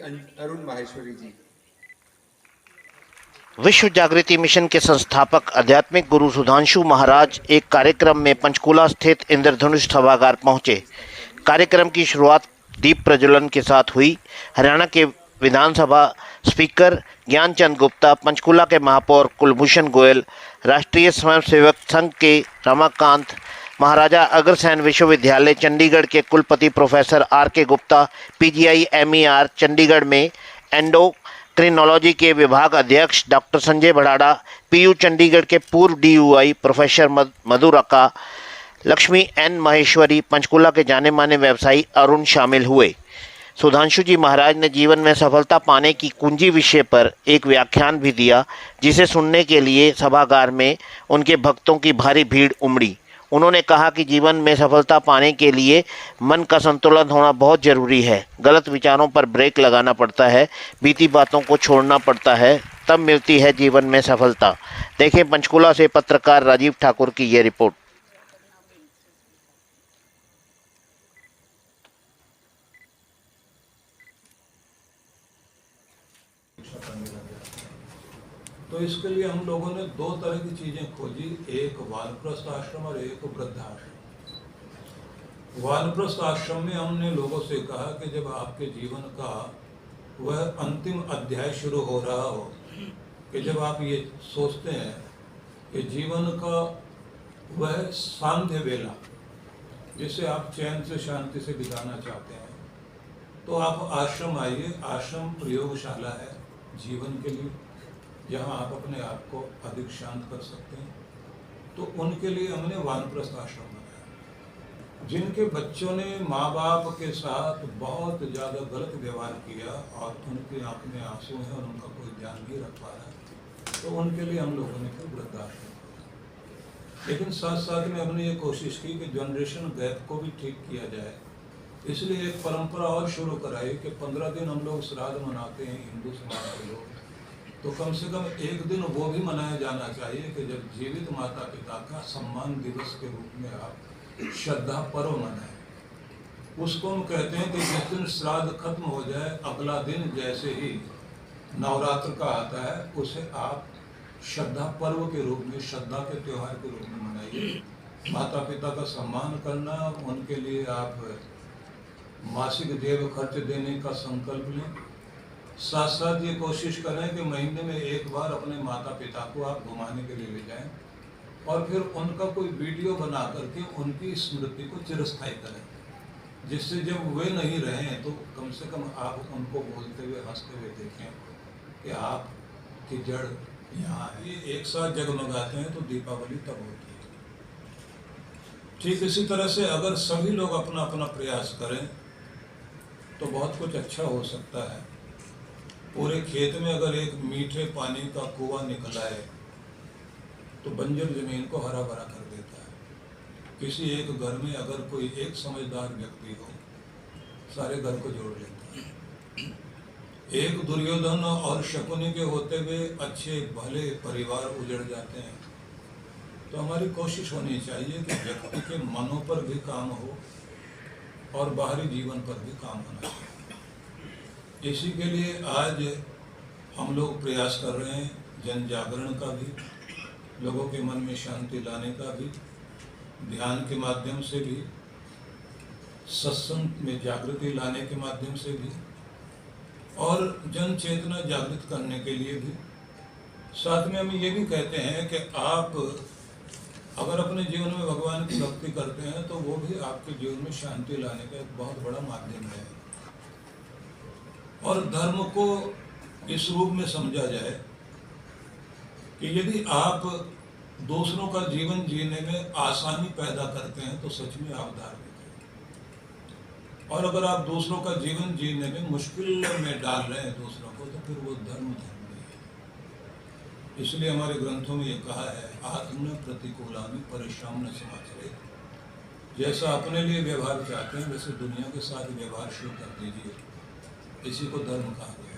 अरुण माहेश्वरी जी। विश्व जागृति मिशन के संस्थापक आध्यात्मिक गुरु सुधांशु महाराज एक कार्यक्रम में पंचकूला स्थित इंद्रधनुष सभागार पहुंचे। कार्यक्रम की शुरुआत दीप प्रज्वलन के साथ हुई। हरियाणा के विधानसभा स्पीकर ज्ञानचंद गुप्ता, पंचकूला के महापौर कुलभूषण गोयल, राष्ट्रीय स्वयंसेवक संघ के रमाकांत, महाराजा अग्रसेन विश्वविद्यालय चंडीगढ़ के कुलपति प्रोफेसर आर के गुप्ता, पीजीआई MER चंडीगढ़ में एंडोक्रिनोलॉजी के विभाग अध्यक्ष डॉक्टर संजय भड़ाड़ा, PU चंडीगढ़ के पूर्व DUI professor Madhurka, Lakshmi N Maheshwari, Panchkula के जाने माने व्यवसायी अरुण शामिल हुए। सुधांशु जी महाराज ने जीवन में सफलता पाने की कुंजी विषय पर एक व्याख्यान भी दिया, जिसे सुनने के लिए सभागार में उनके भक्तों की भारी भीड़ उमड़ी। उन्होंने कहा कि जीवन में सफलता पाने के लिए मन का संतुलन होना बहुत ज़रूरी है। गलत विचारों पर ब्रेक लगाना पड़ता है, बीती बातों को छोड़ना पड़ता है, तब मिलती है जीवन में सफलता। देखें पंचकूला से पत्रकार राजीव ठाकुर की ये रिपोर्ट। तो इसके लिए हम लोगों ने दो तरह की चीजें खोजी, एक वानप्रस्थ आश्रम और एक वृद्धाश्रम। वानप्रस्थ आश्रम में हमने लोगों से कहा कि जब आपके जीवन का वह अंतिम अध्याय शुरू हो रहा हो, कि जब आप ये सोचते हैं कि जीवन का वह सांध्य वेला जिसे आप चैन से शांति से बिताना चाहते हैं, तो आप आश्रम आइए। आश्रम प्रयोगशाला है जीवन के लिए, जहाँ आप अपने आप को अधिक शांत कर सकते हैं। तो उनके लिए हमने वानप्रस्थ आश्रम बनाया। जिनके बच्चों ने माँ बाप के साथ बहुत ज़्यादा गलत व्यवहार किया और उनकी आँख में आंसू हैं और उनका कोई ध्यान नहीं रख पा रहा, तो उनके लिए हम लोगों ने फिर वृद्धाश्रम खोला। लेकिन साथ साथ में हमने ये कोशिश की कि जनरेशन गैप को भी ठीक किया जाए। इसलिए एक परंपरा और शुरू कराई कि 15 दिन हम लोग श्राद्ध मनाते हैं हिंदू समाज के लोग, तो कम से कम एक दिन वो भी मनाया जाना चाहिए कि जब जीवित माता पिता का सम्मान दिवस के रूप में आप श्रद्धा पर्व मनाएं। उसको हम कहते हैं कि जिस दिन श्राद्ध खत्म हो जाए, अगला दिन जैसे ही नवरात्र का आता है, उसे आप श्रद्धा पर्व के रूप में, श्रद्धा के त्यौहार के रूप में मनाइए। माता पिता का सम्मान करना, उनके लिए आप मासिक जेब खर्च देने का संकल्प लें। साथ साथ ये कोशिश करें कि महीने में एक बार अपने माता पिता को आप घुमाने के लिए ले जाएं और फिर उनका कोई वीडियो बना करके उनकी स्मृति को चिरस्थायी करें, जिससे जब वे नहीं रहें तो कम से कम आप उनको बोलते हुए, हंसते हुए देखें कि आपकी जड़ यहाँ है। ये एक साथ जगमगाते हैं तो दीपावली तब होती है। ठीक इसी तरह से अगर सभी लोग अपना अपना प्रयास करें तो बहुत कुछ अच्छा हो सकता है। पूरे खेत में अगर एक मीठे पानी का कुआं निकल आए तो बंजर जमीन को हरा भरा कर देता है। किसी एक घर में अगर कोई एक समझदार व्यक्ति हो, सारे घर को जोड़ लेता है। एक दुर्योधन और शकुनी के होते हुए अच्छे भले परिवार उजड़ जाते हैं। तो हमारी कोशिश होनी चाहिए कि व्यक्ति के मनों पर भी काम हो और बाहरी जीवन पर भी काम होना चाहिए। इसी के लिए आज हम लोग प्रयास कर रहे हैं, जन जागरण का भी, लोगों के मन में शांति लाने का भी, ध्यान के माध्यम से भी, सत्संग में जागृति लाने के माध्यम से भी और जन चेतना जागृत करने के लिए भी। साथ में हम ये भी कहते हैं कि आप अगर अपने जीवन में भगवान की भक्ति करते हैं तो वो भी आपके जीवन में शांति लाने का एक बहुत बड़ा माध्यम है। और धर्म को इस रूप में समझा जाए कि यदि आप दूसरों का जीवन जीने में आसानी पैदा करते हैं तो सच में आप धार्मिक हैं, और अगर आप दूसरों का जीवन जीने में मुश्किल में डाल रहे हैं दूसरों को, तो फिर वो धर्म नहीं है। इसलिए हमारे ग्रंथों में ये कहा है, आत्म प्रतिकूलानि परिश्रम न समाचरे। जैसा अपने लिए व्यवहार चाहते हैं वैसे दुनिया के साथ व्यवहार शुरू कर दीजिए। इसी को धर्म कहा गया।